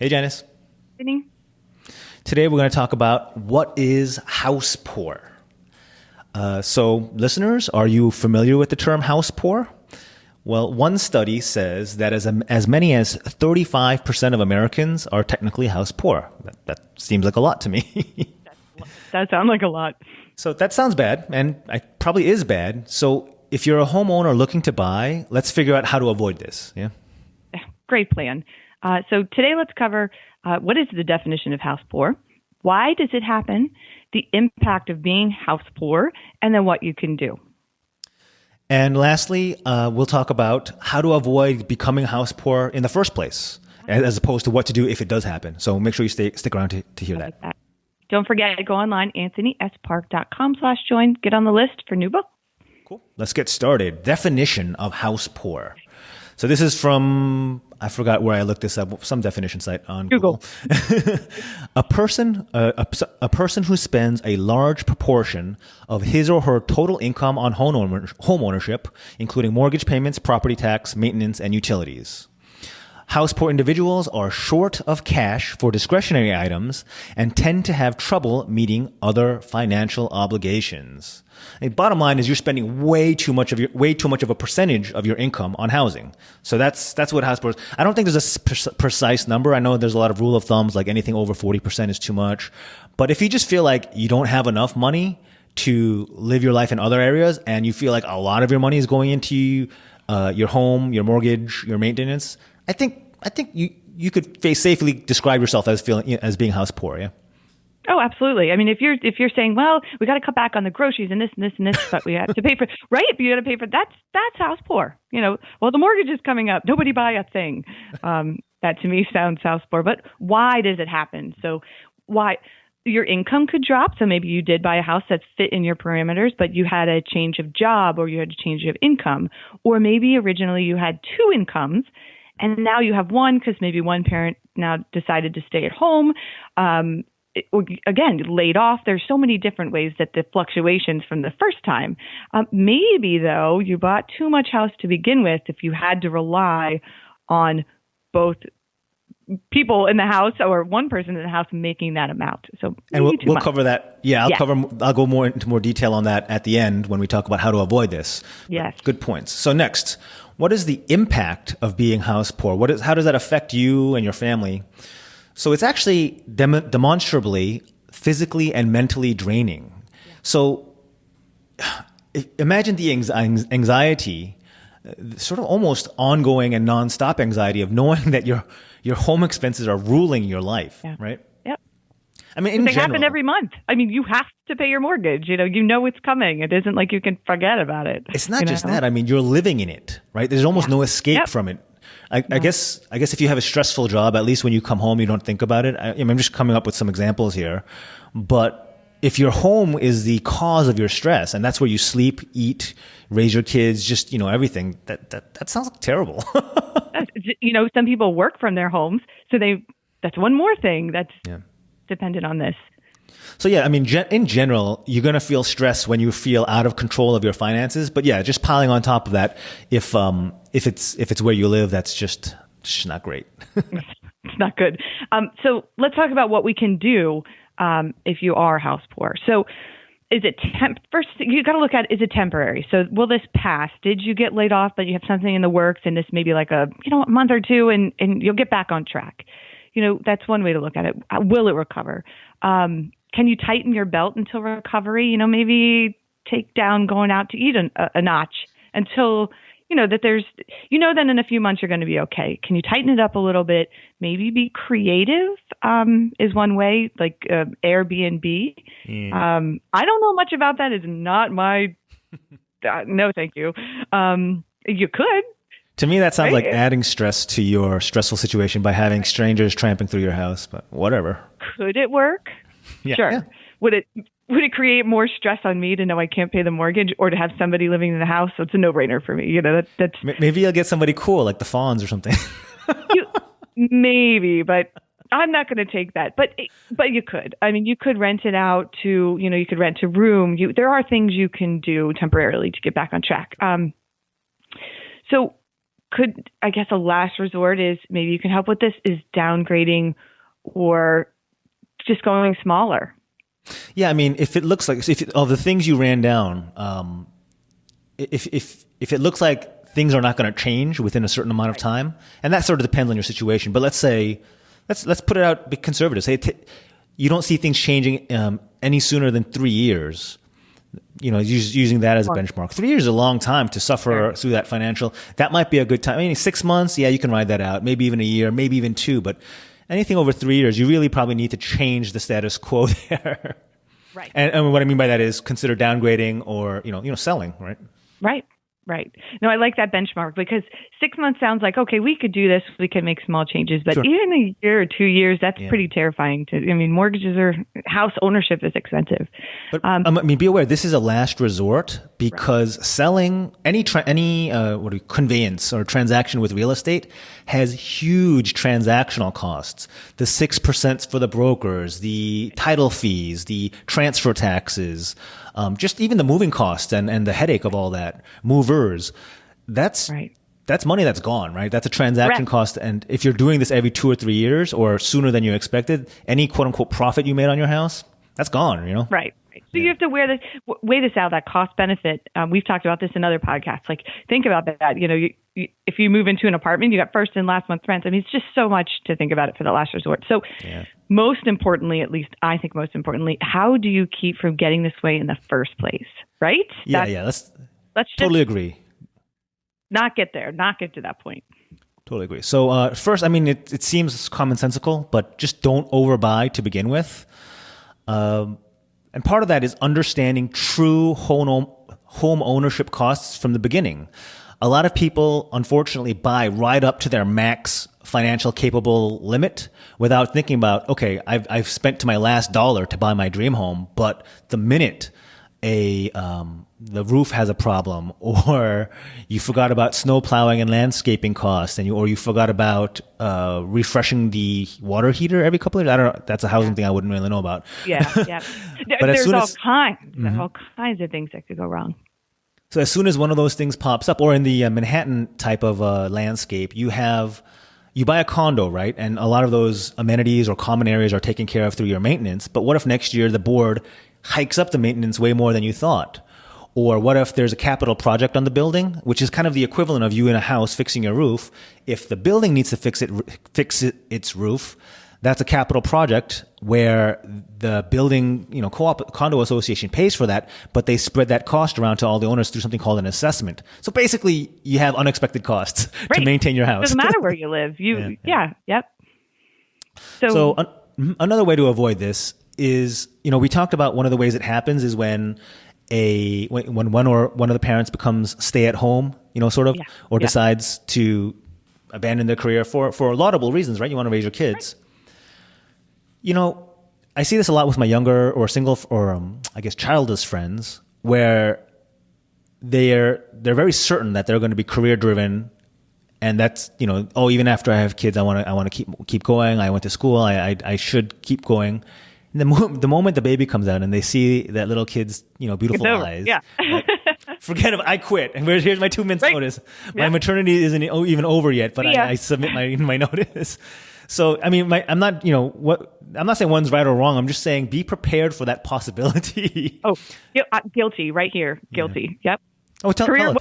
Hey, Janice. Sydney? Today we're going to talk about what is house poor. So, listeners, are you familiar with the term house poor? Well, one study says that as many as 35% of Americans are technically house poor. That seems like a lot to me. That sounds like a lot. So that sounds bad, and it probably is bad. So if you're a homeowner looking to buy, let's figure out how to avoid this. Yeah. Great plan. So today let's cover what is the definition of house poor, why does it happen, the impact of being house poor, and then what you can do. And lastly, we'll talk about how to avoid becoming house poor in the first place, as opposed to what to do if it does happen. So make sure you stick around to hear that. Don't forget to go online, anthonyspark.com/join. Get on the list for new book. Cool. Let's get started. Definition of house poor. So this is from, I forgot where I looked this up, some definition site on Google. A person who spends a large proportion of his or her total income on home ownership, including mortgage payments, property tax, maintenance, and utilities. House poor individuals are short of cash for discretionary items and tend to have trouble meeting other financial obligations. The bottom line is you're spending way too much of a percentage of your income on housing. So that's what house poor is. I don't think there's a precise number. I know there's a lot of rule of thumbs, like anything over 40% is too much. But if you just feel like you don't have enough money to live your life in other areas, and you feel like a lot of your money is going into your home, your mortgage, your maintenance, I think you could safely describe yourself as being house poor. Yeah. Oh, absolutely. I mean, if you're saying, well, we got to cut back on the groceries and this and this and this, but we have to pay for right. But you got to pay for that's house poor. Well, the mortgage is coming up. Nobody buy a thing. That to me sounds house poor. But why does it happen? So why? Your income could drop. So maybe you did buy a house that fit in your parameters, but you had a change of job or you had a change of income, or maybe originally you had two incomes. And now you have one because maybe one parent now decided to stay at home. Again, laid off. There's so many different ways that the fluctuations from the first time. Maybe, though, you bought too much house to begin with if you had to rely on both people in the house or one person in the house making that amount. So, and we'll cover that. Yeah, I'll go more into more detail on that at the end when we talk about how to avoid this. Yes. But good points. So next, what is the impact of being house poor? How does that affect you and your family? So it's actually demonstrably physically and mentally draining. Yeah. So imagine the anxiety, sort of almost ongoing and nonstop anxiety of knowing that your home expenses are ruling your life, right? Yep. I mean, they happen every month. I mean, you have to pay your mortgage. You know it's coming. It isn't like you can forget about it. It's not just that. I mean, you're living in it, right? There's almost no escape from it. I guess if you have a stressful job, at least when you come home, you don't think about it. I'm just coming up with some examples here. But if your home is the cause of your stress, and that's where you sleep, eat, raise your kids, just, everything, that sounds terrible. Some people work from their homes. So that's one more thing that's dependent on this. So yeah, I mean, in general, you're going to feel stress when you feel out of control of your finances. But yeah, just piling on top of that, if it's where you live, that's just not great. It's not good. So let's talk about what we can do if you are house poor. So is it first, you got to look at, is it temporary? So will this pass? Did you get laid off, but you have something in the works and this may be like a month or two and you'll get back on track? That's one way to look at it. Will it recover? Can you tighten your belt until recovery? Maybe take down going out to eat a notch until, that there's, then in a few months you're going to be okay. Can you tighten it up a little bit? Maybe be creative is one way, like Airbnb. I don't know much about that. It's not my, no, thank you. You could. To me, that sounds like adding stress to your stressful situation by having strangers tramping through your house, but whatever. Could it work? Yeah. Sure. Yeah. Would it create more stress on me to know I can't pay the mortgage or to have somebody living in the house? So it's a no-brainer for me. That's maybe you'll get somebody cool like the Fawns or something. Maybe, but I'm not going to take that. But you could. I mean, you could rent it out to, you could rent a room. There are things you can do temporarily to get back on track. So could, I guess, a last resort is maybe you can help with this is downgrading or just going smaller. Yeah, I mean, if it looks like if of the things you ran down, if it looks like things are not going to change within a certain amount of time, and that sort of depends on your situation. But let's say, let's put it out, be conservative. Say you don't see things changing any sooner than 3 years. You know, using that as a benchmark. 3 years is a long time to suffer through that financial. That might be a good time. I mean, 6 months, yeah, you can ride that out. Maybe even a year, maybe even 2. But anything over 3 years, you really probably need to change the status quo there. Right. And what I mean by that is consider downgrading or selling. Right. Right. No, I like that benchmark because 6 months sounds like, okay, we could do this. We can make small changes. But even a year or 2 years, that's pretty terrifying. Mortgages house ownership is expensive. But be aware, this is a last resort because selling any conveyance or transaction with real estate has huge transactional costs. The 6% for the brokers, the title fees, the transfer taxes, just even the moving costs and the headache of all that, movers, that's money that's gone, right? That's a transaction cost. And if you're doing this every 2 or 3 years or sooner than you expected, any quote unquote profit you made on your house, that's gone, Right. So you have to weigh this out, that cost benefit. We've talked about this in other podcasts. Like think about that. If you move into an apartment, you got first and last month rent. I mean, it's just so much to think about it for the last resort. So most importantly, at least I think most importantly, how do you keep from getting this way in the first place? Right? Let's totally agree. Not get to that point. Totally agree. So first, I mean, it seems commonsensical, but just don't overbuy to begin with. And part of that is understanding true home ownership costs from the beginning. A lot of people, unfortunately, buy right up to their max financial capable limit without thinking about, okay, I've spent to my last dollar to buy my dream home, but the minute the roof has a problem, or you forgot about snow plowing and landscaping costs, or you forgot about refreshing the water heater every couple of years. I don't know. That's a housing thing I wouldn't really know about. Yeah. But there's all kinds of things that could go wrong. So as soon as one of those things pops up, or in the Manhattan type of landscape, you buy a condo, right? And a lot of those amenities or common areas are taken care of through your maintenance. But what if next year the board hikes up the maintenance way more than you thought? Or what if there's a capital project on the building, which is kind of the equivalent of you in a house fixing your roof? If the building needs to fix its roof, that's a capital project where the building, condo association pays for that, but they spread that cost around to all the owners through something called an assessment. So basically, you have unexpected costs to maintain your house. Doesn't matter where you live. Yep. So another way to avoid this is, we talked about one of the ways it happens is when one of the parents becomes stay at home, or decides to abandon their career for laudable reasons, right? You want to raise your kids. Right. I see this a lot with my younger or single or I guess childless friends where they're very certain that they're going to be career driven, and that's even after I have kids, I want to keep going. I went to school. I should keep going. And the moment the baby comes out and they see that little kid's, beautiful eyes, forget it. I quit. And here's my 2 minutes notice. My maternity isn't even over yet, but I submit my notice. So, I mean, I'm not saying one's right or wrong. I'm just saying be prepared for that possibility. Oh, guilty right here. Guilty. Yep. Oh, tell us.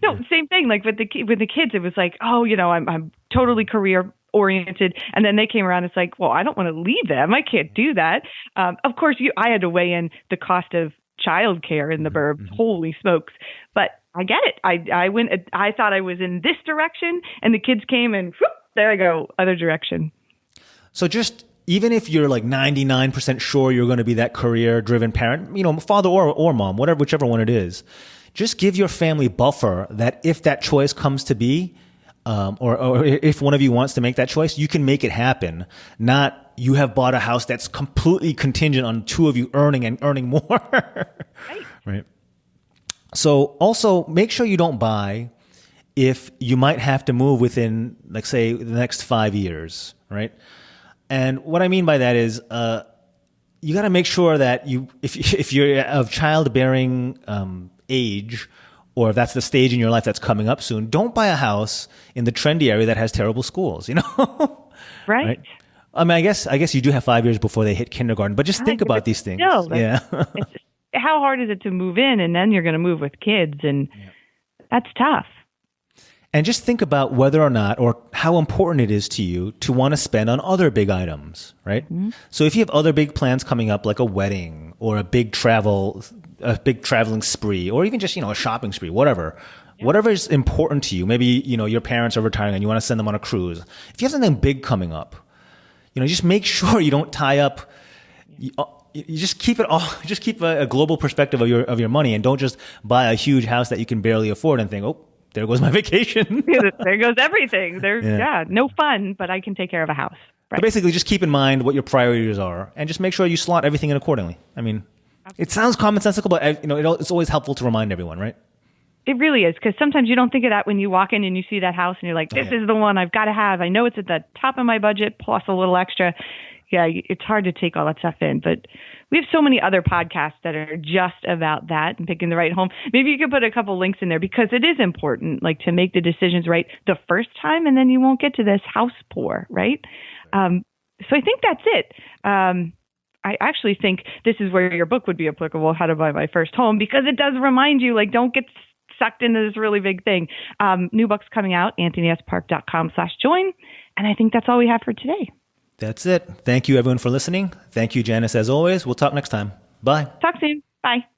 No, same thing. Like with the kids, it was like, I'm totally career oriented. And then they came around. It's like, well, I don't want to leave them. I can't do that. Of course, I had to weigh in the cost of childcare in the burbs. Mm-hmm. Holy smokes. But I get it. I thought I was in this direction and the kids came and whoop, there I go, other direction. So just even if you're like 99% sure you're going to be that career driven parent, father or mom, whichever one it is, just give your family buffer that if that choice comes to be, or if one of you wants to make that choice, you can make it happen. Not you have bought a house that's completely contingent on two of you earning more. Right. So also make sure you don't buy if you might have to move within, like, say, the next 5 years, right? And what I mean by that is, you got to make sure that if you're of childbearing age, or if that's the stage in your life that's coming up soon, don't buy a house in the trendy area that has terrible schools, Right. I mean, I guess you do have 5 years before they hit kindergarten, but just think about these things. It's just, how hard is it to move in, and then you're going to move with kids, and that's tough. And just think about whether or not, or how important it is to you to want to spend on other big items, right? Mm-hmm. So if you have other big plans coming up, like a wedding or a big traveling spree, or even just, a shopping spree, whatever is important to you. Maybe, your parents are retiring and you want to send them on a cruise. If you have something big coming up, just make sure you don't tie up. You just keep it all. Just keep a global perspective of your money, and don't just buy a huge house that you can barely afford and think, oh, there goes my vacation. There goes everything. No fun, but I can take care of a house. Right. But basically, just keep in mind what your priorities are, and just make sure you slot everything in accordingly. I mean, it sounds commonsensical, but it's always helpful to remind everyone, right? It really is, because sometimes you don't think of that when you walk in and you see that house and you're like, this is the one I've got to have. I know it's at the top of my budget plus a little extra. Yeah, it's hard to take all that stuff in, but we have so many other podcasts that are just about that and picking the right home. Maybe you could put a couple links in there, because it is important, like, to make the decisions right the first time, and then you won't get to this house poor, right? So I think that's it. I actually think this is where your book would be applicable, How to Buy My First Home, because it does remind you, like, don't get sucked into this really big thing. New book's coming out, anthonyspark.com/join. And I think that's all we have for today. That's it. Thank you, everyone, for listening. Thank you, Janice, as always. We'll talk next time. Bye. Talk soon. Bye.